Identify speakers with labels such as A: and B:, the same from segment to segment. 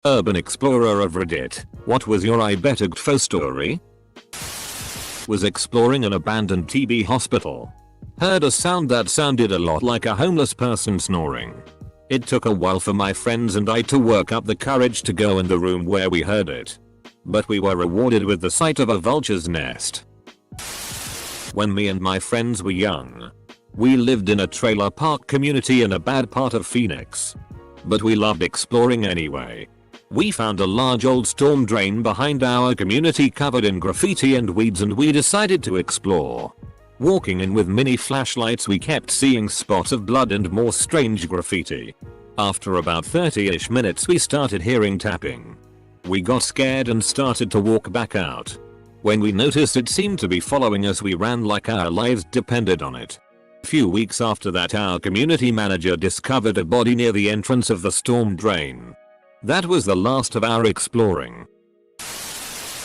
A: Urban Explorer of Reddit, what was your I better gfo story? Was exploring an abandoned TB hospital. Heard a sound that sounded a lot like a homeless person snoring. It took a while for my friends and I to work up the courage to go in the room where we heard it. But we were rewarded with the sight of a vulture's nest. When me and my friends were young, we lived in a trailer park community in a bad part of Phoenix. But we loved exploring anyway. We found a large old storm drain behind our community covered in graffiti and weeds, and we decided to explore. Walking in with mini flashlights, we kept seeing spots of blood and more strange graffiti. After about 30-ish minutes we started hearing tapping. We got scared and started to walk back out. When we noticed it seemed to be following us, we ran like our lives depended on it. A few weeks after that, our community manager discovered a body near the entrance of the storm drain. That was the last of our exploring.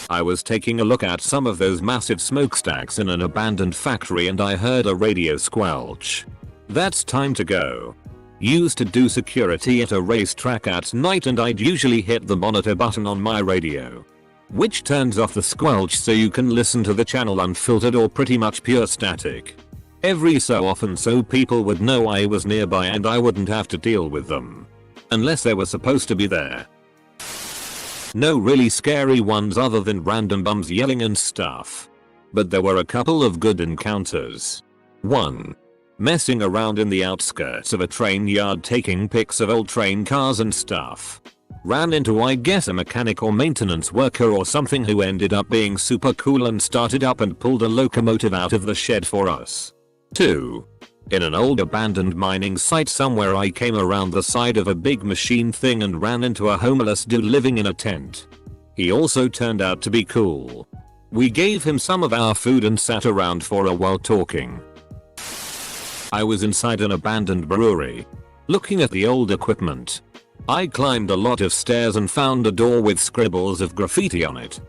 A: I was taking a look at some of those massive smokestacks in an abandoned factory and I heard a radio squelch. That's time to go. Used to do security at a racetrack at night and I'd usually hit the monitor button on my radio, which turns off the squelch so you can listen to the channel unfiltered or pretty much pure static. Every so often so people would know I was nearby and I wouldn't have to deal with them. Unless they were supposed to be there. No really scary ones other than random bums yelling and stuff. But there were a couple of good encounters. 1. Messing around in the outskirts of a train yard taking pics of old train cars and stuff. Ran into, I guess, a mechanic or maintenance worker or something who ended up being super cool and started up and pulled a locomotive out of the shed for us. 2. In an old abandoned mining site somewhere, I came around the side of a big machine thing and ran into a homeless dude living in a tent. He also turned out to be cool. We gave him some of our food and sat around for a while talking. I was inside an abandoned brewery, looking at the old equipment. I climbed a lot of stairs and found a door with scribbles of graffiti on it.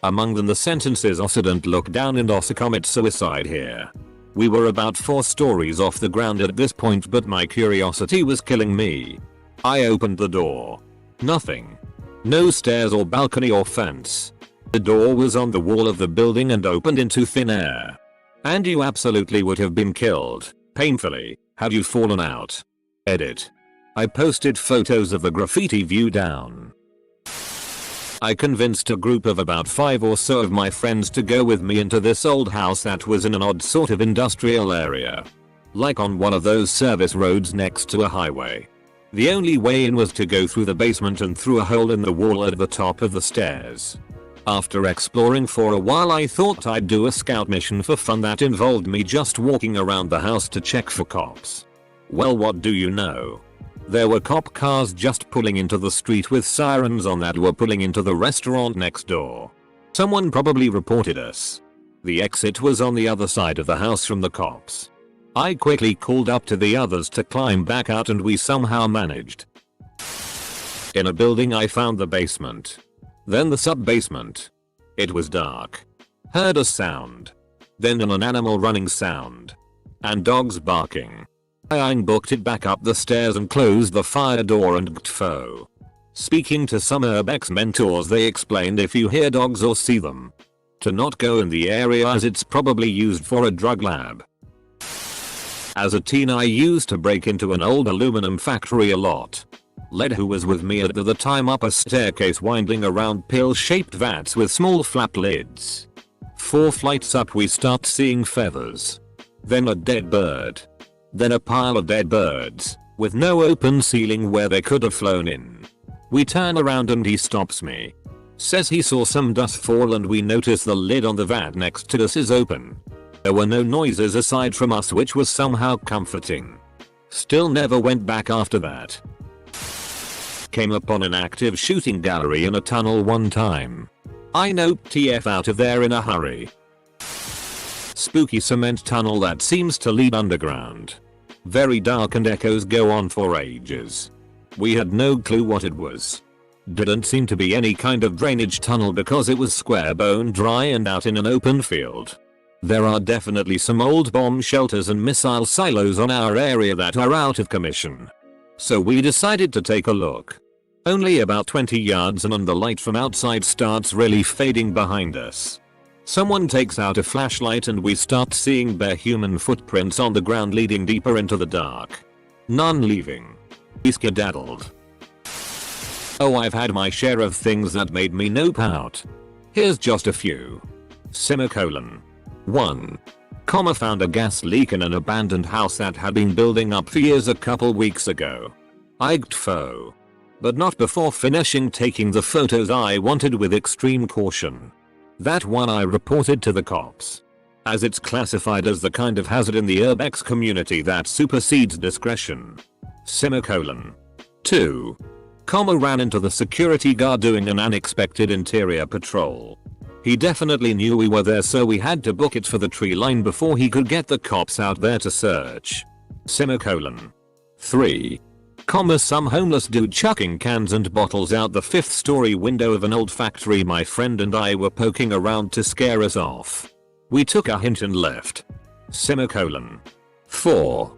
A: Among them the sentences "Occident look down" and "Ossa commit suicide here." We were about 4 stories off the ground at this point, but my curiosity was killing me. I opened the door. Nothing. No stairs or balcony or fence. The door was on the wall of the building and opened into thin air. And you absolutely would have been killed, painfully, had you fallen out. Edit. I posted photos of the graffiti view down. I convinced a group of about 5 or so of my friends to go with me into this old house that was in an odd sort of industrial area. Like on one of those service roads next to a highway. The only way in was to go through the basement and through a hole in the wall at the top of the stairs. After exploring for a while, I thought I'd do a scout mission for fun that involved me just walking around the house to check for cops. Well, what do you know? There were cop cars just pulling into the street with sirens on that were pulling into the restaurant next door. Someone probably reported us. The exit was on the other side of the house from the cops. I quickly called up to the others to climb back out and we somehow managed. In a building I found the basement. Then the sub-basement. It was dark. Heard a sound. Then an animal running sound. And dogs barking. I booked it back up the stairs and closed the fire door and gtfo. Speaking to some urbex mentors, they explained if you hear dogs or see them, to not go in the area as it's probably used for a drug lab. As a teen I used to break into an old aluminum factory a lot. Led who was with me at the time up a staircase winding around pill-shaped vats with small flap lids. 4 flights up we start seeing feathers. Then a dead bird. Then a pile of dead birds, with no open ceiling where they could have flown in. We turn around and he stops me. Says he saw some dust fall and we notice the lid on the vat next to us is open. There were no noises aside from us, which was somehow comforting. Still never went back after that. Came upon an active shooting gallery in a tunnel one time. I noped TF out of there in a hurry. Spooky cement tunnel that seems to lead underground. Very dark and echoes go on for ages. We had no clue what it was. Didn't seem to be any kind of drainage tunnel because it was square bone dry and out in an open field. There are definitely some old bomb shelters and missile silos on our area that are out of commission. So we decided to take a look. Only about 20 yards and the light from outside starts really fading behind us. Someone takes out a flashlight and we start seeing bare human footprints on the ground leading deeper into the dark. None leaving. We skedaddled. Oh, I've had my share of things that made me nope out. Here's just a few. Semicolon. 1. Found a gas leak in an abandoned house that had been building up for years a couple weeks ago. IGTFO. But not before finishing taking the photos I wanted with extreme caution. That one I reported to the cops, as it's classified as the kind of hazard in the urbex community that supersedes discretion. Semicolon. 2. Ran into the security guard doing an unexpected interior patrol. He definitely knew we were there, so we had to book it for the tree line before he could get the cops out there to search. Semicolon. 3. Some homeless dude chucking cans and bottles out the 5th story window of an old factory my friend and I were poking around to scare us off. We took a hint and left. Semicolon. 4.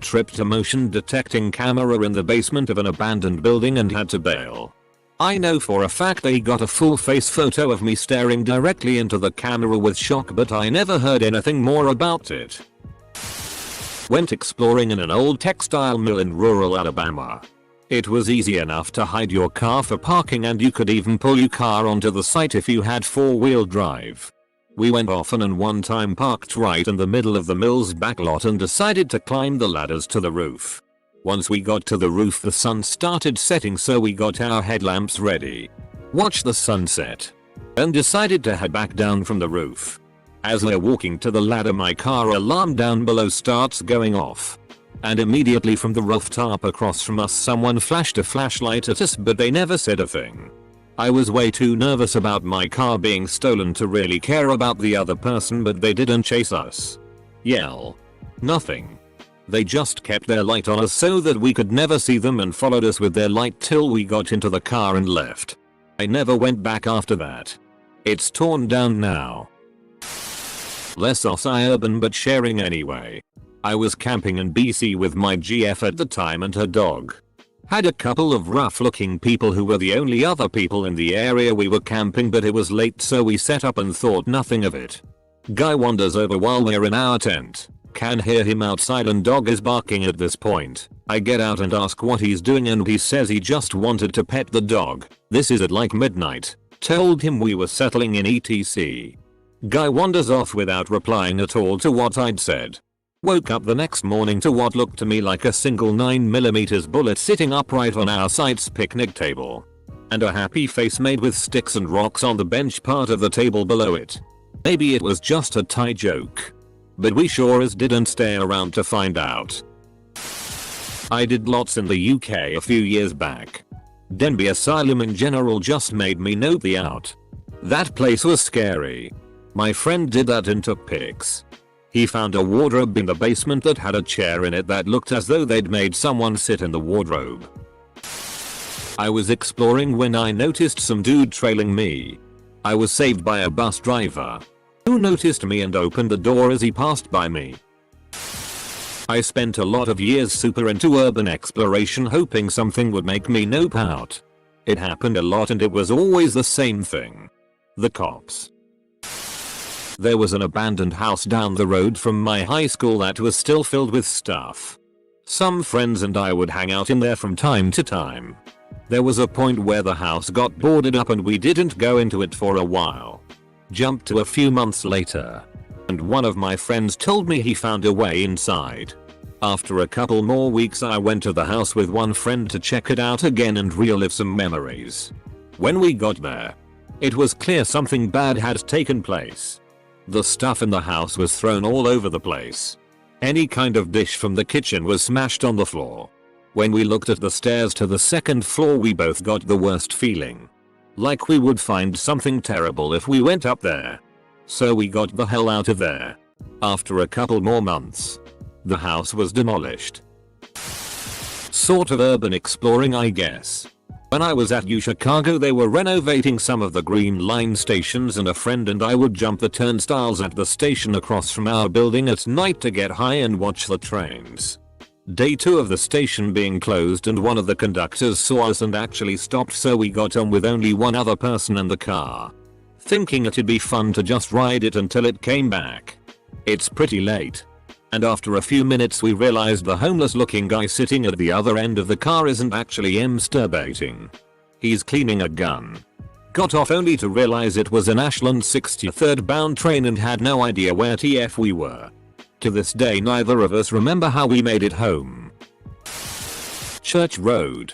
A: Tripped a motion detecting camera in the basement of an abandoned building and had to bail. I know for a fact they got a full face photo of me staring directly into the camera with shock, but I never heard anything more about it. Went exploring in an old textile mill in rural Alabama. It was easy enough to hide your car for parking, and you could even pull your car onto the site if you had 4-wheel drive. We went often and one time parked right in the middle of the mill's back lot and decided to climb the ladders to the roof. Once we got to the roof the sun started setting, so we got our headlamps ready, watched the sunset, and decided to head back down from the roof. As we're walking to the ladder my car alarm down below starts going off. And immediately from the rooftop across from us someone flashed a flashlight at us, but they never said a thing. I was way too nervous about my car being stolen to really care about the other person, but they didn't chase us. Yell. Nothing. They just kept their light on us so that we could never see them and followed us with their light till we got into the car and left. I never went back after that. It's torn down now. Less OSI urban but sharing anyway. I was camping in BC with my GF at the time and her dog. Had a couple of rough looking people who were the only other people in the area we were camping, but it was late so we set up and thought nothing of it. Guy wanders over while we're in our tent. Can hear him outside and dog is barking at this point. I get out and ask what he's doing and he says he just wanted to pet the dog. This is at like midnight. Told him we were settling in etc. Guy wanders off without replying at all to what I'd said. Woke up the next morning to what looked to me like a single 9mm bullet sitting upright on our site's picnic table. And a happy face made with sticks and rocks on the bench part of the table below it. Maybe it was just a Thai joke. But we sure as didn't stay around to find out. I did lots in the UK a few years back. Denby Asylum in general just made me nope the out. That place was scary. My friend did that and took pics. He found a wardrobe in the basement that had a chair in it that looked as though they'd made someone sit in the wardrobe. I was exploring when I noticed some dude trailing me. I was saved by a bus driver, who noticed me and opened the door as he passed by me. I spent a lot of years super into urban exploration hoping something would make me nope out. It happened a lot and it was always the same thing. The cops. There was an abandoned house down the road from my high school that was still filled with stuff. Some friends and I would hang out in there from time to time. There was a point where the house got boarded up and we didn't go into it for a while. Jump to a few months later, and one of my friends told me he found a way inside. After a couple more weeks I went to the house with one friend to check it out again and relive some memories. When we got there, it was clear something bad had taken place. The stuff in the house was thrown all over the place. Any kind of dish from the kitchen was smashed on the floor. When we looked at the stairs to the second floor we both got the worst feeling. Like we would find something terrible if we went up there. So we got the hell out of there. After a couple more months, the house was demolished. Sort of urban exploring, I guess. When I was at Chicago they were renovating some of the Green Line stations and a friend and I would jump the turnstiles at the station across from our building at night to get high and watch the trains. Day 2 of the station being closed, and one of the conductors saw us and actually stopped, so we got on with only one other person in the car, thinking it'd be fun to just ride it until it came back. It's pretty late, and after a few minutes we realized the homeless looking guy sitting at the other end of the car isn't actually masturbating. He's cleaning a gun. Got off only to realize it was an Ashland 63rd bound train and had no idea where TF we were. To this day neither of us remember how we made it home. Church Road.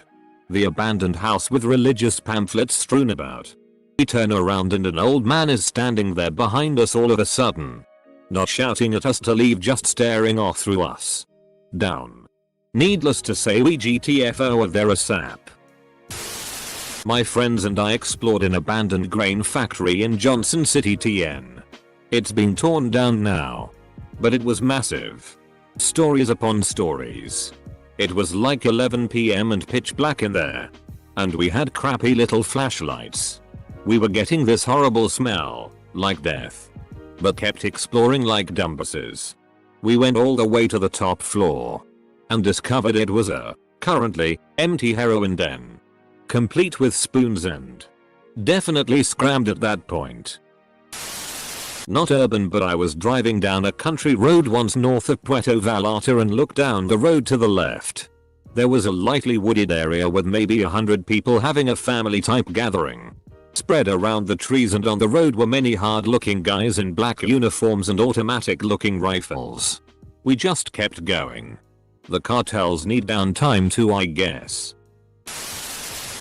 A: The abandoned house with religious pamphlets strewn about. We turn around and an old man is standing there behind us all of a sudden. Not shouting at us to leave, just staring off through us. Down. Needless to say we GTFO of there ASAP. My friends and I explored an abandoned grain factory in Johnson City, TN. It's been torn down now, but it was massive. Stories upon stories. It was like 11 PM and pitch black in there. And we had crappy little flashlights. We were getting this horrible smell, like death, but kept exploring like dumbasses. We went all the way to the top floor and discovered it was a currently empty heroin den, complete with spoons, and definitely scrammed at that point. Not urban, but I was driving down a country road once north of Puerto Vallarta and looked down the road to the left. There was a lightly wooded area with maybe 100 people having a family type gathering. Spread around the trees and on the road were many hard looking guys in black uniforms and automatic looking rifles. We just kept going. The cartels need downtime too, I guess.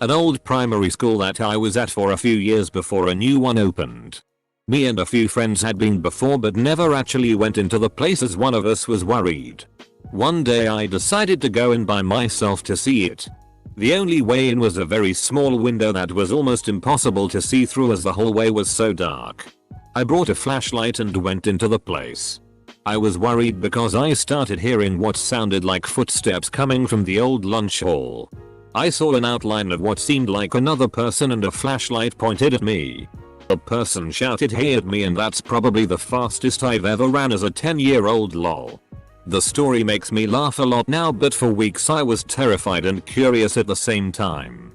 A: An old primary school that I was at for a few years before a new one opened. Me and a few friends had been before but never actually went into the place as one of us was worried. One day I decided to go in by myself to see it. The only way in was a very small window that was almost impossible to see through as the hallway was so dark. I brought a flashlight and went into the place. I was worried because I started hearing what sounded like footsteps coming from the old lunch hall. I saw an outline of what seemed like another person and a flashlight pointed at me. A person shouted "Hey" at me, and that's probably the fastest I've ever ran as a 10-year-old lol. The story makes me laugh a lot now, but for weeks I was terrified and curious at the same time.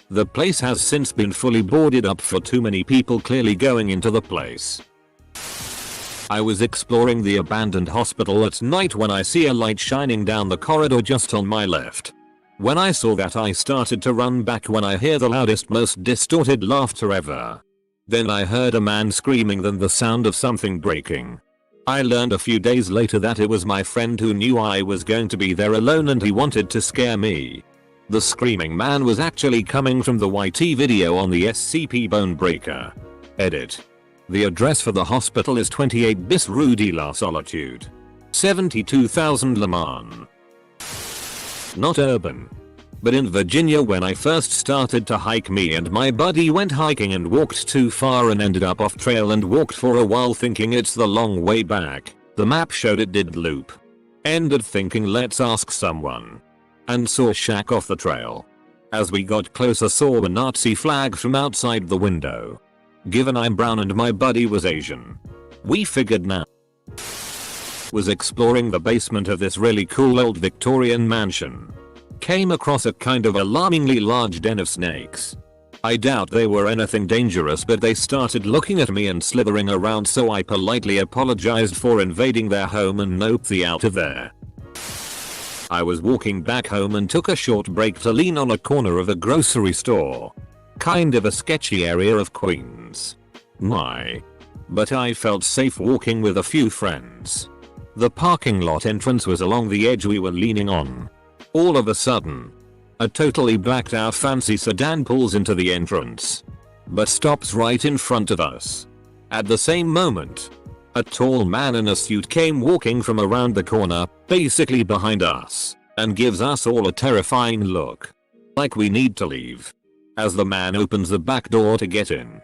A: The place has since been fully boarded up for too many people clearly going into the place. I was exploring the abandoned hospital at night when I see a light shining down the corridor just on my left. When I saw that I started to run back when I hear the loudest, most distorted laughter ever. Then I heard a man screaming, then the sound of something breaking. I learned a few days later that it was my friend who knew I was going to be there alone and he wanted to scare me. The screaming man was actually coming from the YT video on the SCP Bone Breaker. Edit. The address for the hospital is 28 bis Rue de la Solitude, 72,000 Le Mans. Not urban, but in Virginia when I first started to hike, me and my buddy went hiking and walked too far and ended up off trail and walked for a while thinking it's the long way back. The map showed it did loop. Ended thinking let's ask someone. And saw a shack off the trail. As we got closer saw a Nazi flag from outside the window. Given I'm brown and my buddy was Asian, we figured now. Was exploring the basement of this really cool old Victorian mansion. Came across a kind of alarmingly large den of snakes. I doubt they were anything dangerous, but they started looking at me and slithering around, so I politely apologized for invading their home and noped the out of there. I was walking back home and took a short break to lean on a corner of a grocery store. Kind of a sketchy area of Queens. But I felt safe walking with a few friends. The parking lot entrance was along the edge we were leaning on. All of a sudden, a totally blacked out fancy sedan pulls into the entrance, but stops right in front of us. At the same moment, a tall man in a suit came walking from around the corner, basically behind us, and gives us all a terrifying look. Like we need to leave. As the man opens the back door to get in,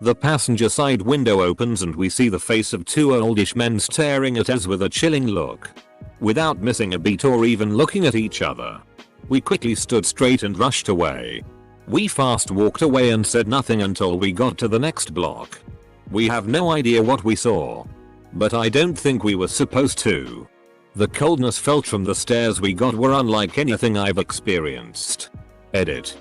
A: the passenger side window opens and we see the face of two oldish men staring at us with a chilling look. Without missing a beat or even looking at each other, we quickly stood straight and rushed away. We fast walked away and said nothing until we got to the next block. We have no idea what we saw, but I don't think we were supposed to. The coldness felt from the stares we got were unlike anything I've experienced. Edit.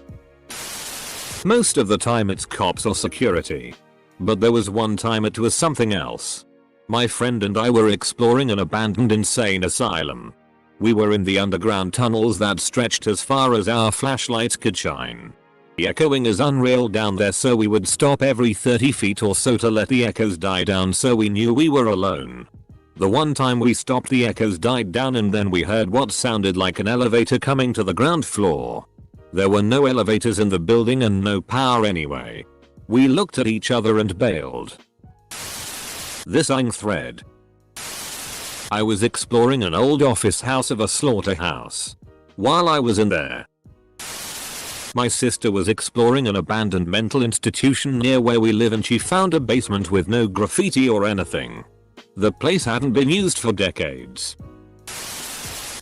A: Most of the time it's cops or security. But there was one time it was something else. My friend and I were exploring an abandoned insane asylum. We were in the underground tunnels that stretched as far as our flashlights could shine. The echoing is unreal down there, so we would stop every 30 feet or so to let the echoes die down so we knew we were alone. The one time we stopped, the echoes died down and then we heard what sounded like an elevator coming to the ground floor. There were no elevators in the building and no power anyway. We looked at each other and bailed. This thread. I was exploring an old office house of a slaughterhouse. While I was in there, my sister was exploring an abandoned mental institution near where we live and she found a basement with no graffiti or anything. The place hadn't been used for decades.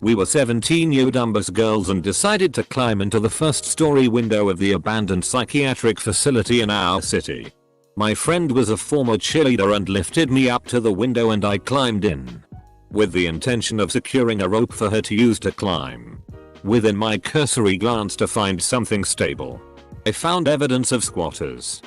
A: We were 17 Dumbus girls and decided to climb into the first story window of the abandoned psychiatric facility in our city. My friend was a former cheerleader and lifted me up to the window and I climbed in, with the intention of securing a rope for her to use to climb. Within my cursory glance to find something stable, I found evidence of squatters,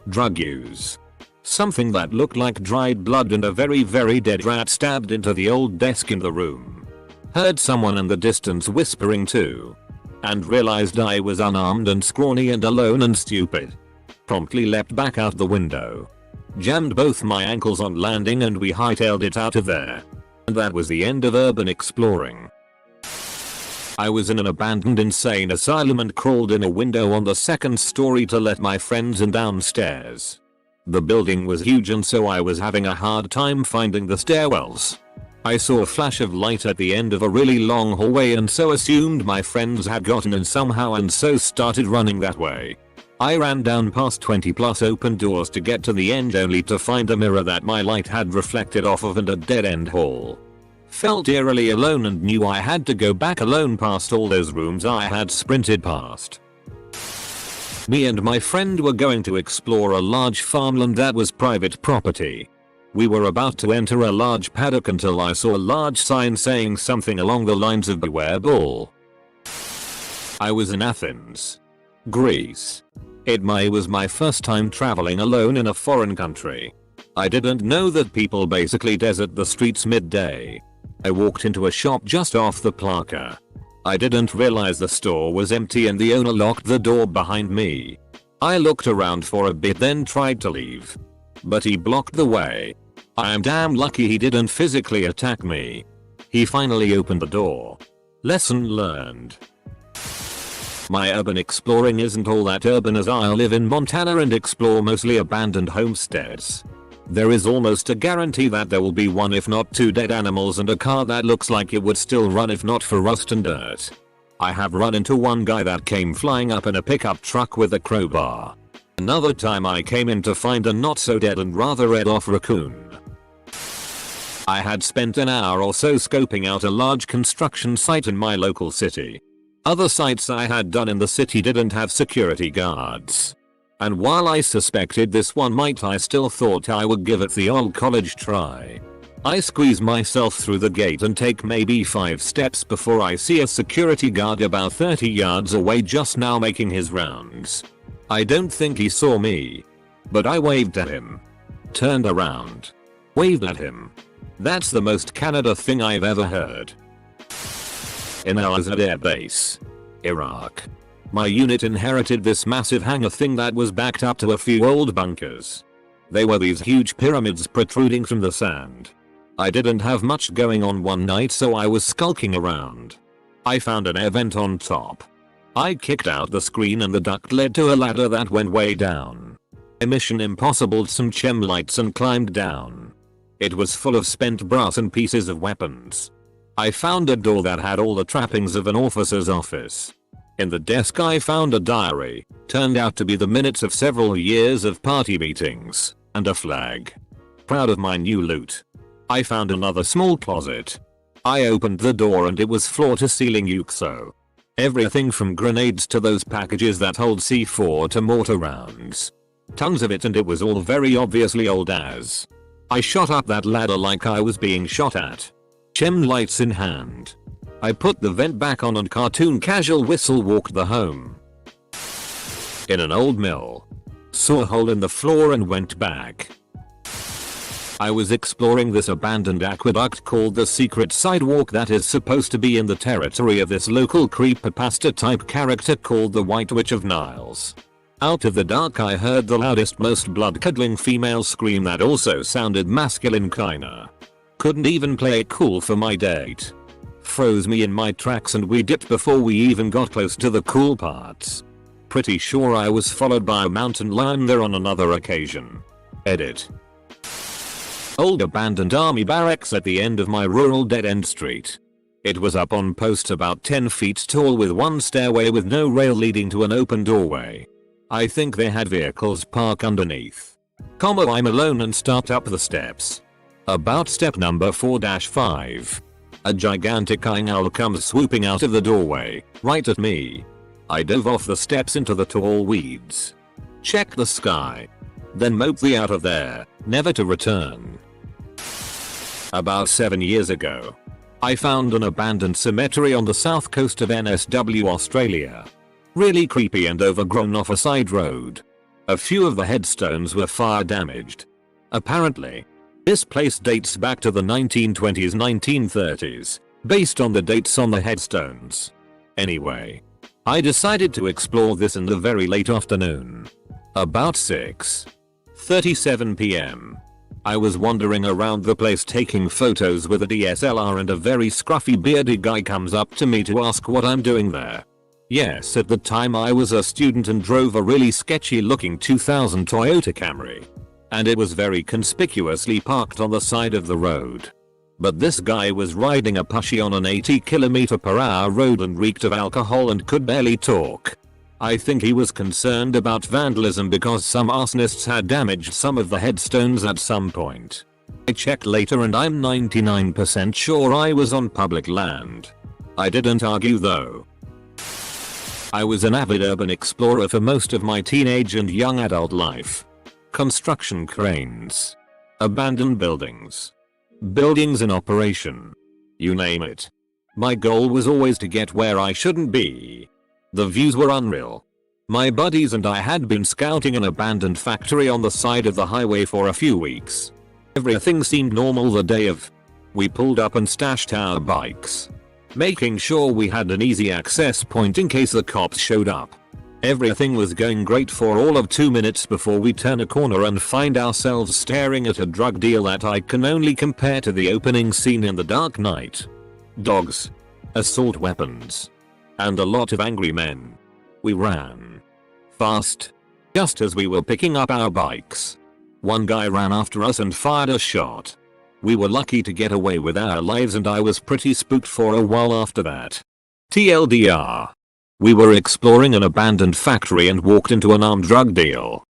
A: drug use, something that looked like dried blood and a very dead rat stabbed into the old desk in the room. Heard someone in the distance whispering too, and realized I was unarmed and scrawny and alone and stupid. Promptly leapt back out the window, jammed both my ankles on landing and we hightailed it out of there. And that was the end of urban exploring. I was in an abandoned insane asylum and crawled in a window on the second story to let my friends in downstairs. The building was huge and so I was having a hard time finding the stairwells. I saw a flash of light at the end of a really long hallway and so assumed my friends had gotten in somehow and so started running that way. I ran down past 20+ open doors to get to the end only to find a mirror that my light had reflected off of and a dead-end hall. Felt eerily alone and knew I had to go back alone past all those rooms I had sprinted past. Me and my friend were going to explore a large farmland that was private property. We were about to enter a large paddock until I saw a large sign saying something along the lines of "Beware bull." I was in Athens, Greece. It was my first time traveling alone in a foreign country. I didn't know that people basically desert the streets midday. I walked into a shop just off the plaza. I didn't realize the store was empty and the owner locked the door behind me. I looked around for a bit then tried to leave, but he blocked the way. I am damn lucky he didn't physically attack me. He finally opened the door. Lesson learned. My urban exploring isn't all that urban as I live in Montana and explore mostly abandoned homesteads. There is almost a guarantee that there will be one if not two dead animals and a car that looks like it would still run if not for rust and dirt. I have run into one guy that came flying up in a pickup truck with a crowbar. Another time I came in to find a not so dead and rather red off raccoon. I had spent an hour or so scoping out a large construction site in my local city. Other sites I had done in the city didn't have security guards. And while I suspected this one might, I still thought I would give it the old college try. I squeeze myself through the gate and take maybe 5 steps before I see a security guard about 30 yards away just now making his rounds. I don't think he saw me, but I waved at him. Turned around. Waved at him. That's the most Canada thing I've ever heard. In Al-Azad Air Base, Iraq, my unit inherited this massive hangar thing that was backed up to a few old bunkers. They were these huge pyramids protruding from the sand. I didn't have much going on one night so I was skulking around. I found an air vent on top. I kicked out the screen and the duct led to a ladder that went way down. I Mission Impossible some chem lights and climbed down. It was full of spent brass and pieces of weapons. I found a door that had all the trappings of an officer's office. In the desk I found a diary, turned out to be the minutes of several years of party meetings, and a flag. Proud of my new loot. I found another small closet. I opened the door and it was floor to ceiling UXO. Everything from grenades to those packages that hold C4 to mortar rounds. Tons of it, and it was all very obviously old as. I shot up that ladder like I was being shot at. Chem lights in hand. I put the vent back on and cartoon casual whistle walked the home. In an old mill. Saw a hole in the floor and went back. I was exploring this abandoned aqueduct called the Secret Sidewalk that is supposed to be in the territory of this local creepypasta type character called the White Witch of Niles. Out of the dark I heard the loudest, most blood-curdling female scream that also sounded masculine kinda. Couldn't even play it cool for my date. Froze me in my tracks and we dipped before we even got close to the cool parts. Pretty sure I was followed by a mountain lion there on another occasion. Edit. Old abandoned army barracks at the end of my rural dead-end street. It was up on posts about 10 feet tall with one stairway with no rail leading to an open doorway. I think they had vehicles parked underneath. I'm alone and start up the steps. About step number 4-5. A gigantic owl comes swooping out of the doorway, right at me. I dove off the steps into the tall weeds. Check the sky. Then moped out of there, never to return. About 7 years ago. I found an abandoned cemetery on the south coast of NSW, Australia. Really creepy and overgrown off a side road. A few of the headstones were fire damaged. Apparently, this place dates back to the 1920s 1930s, based on the dates on the headstones. Anyway, I decided to explore this in the very late afternoon. About 6:37 p.m. I was wandering around the place taking photos with a DSLR and a very scruffy bearded guy comes up to me to ask what I'm doing there. Yes, at the time I was a student and drove a really sketchy looking 2000 Toyota Camry. And it was very conspicuously parked on the side of the road. But this guy was riding a pushy on an 80 km/h road and reeked of alcohol and could barely talk. I think he was concerned about vandalism because some arsonists had damaged some of the headstones at some point. I checked later and I'm 99% sure I was on public land. I didn't argue though. I was an avid urban explorer for most of my teenage and young adult life. Construction cranes. Abandoned buildings. Buildings in operation. You name it. My goal was always to get where I shouldn't be. The views were unreal. My buddies and I had been scouting an abandoned factory on the side of the highway for a few weeks. Everything seemed normal the day of. We pulled up and stashed our bikes, making sure we had an easy access point in case the cops showed up. Everything was going great for all of 2 minutes before we turn a corner and find ourselves staring at a drug deal that I can only compare to the opening scene in The Dark Knight. Dogs. Assault weapons. And a lot of angry men. We ran fast. Just as we were picking up our bikes. One guy ran after us and fired a shot. We were lucky to get away with our lives and I was pretty spooked for a while after that. TLDR. We were exploring an abandoned factory and walked into an armed drug deal.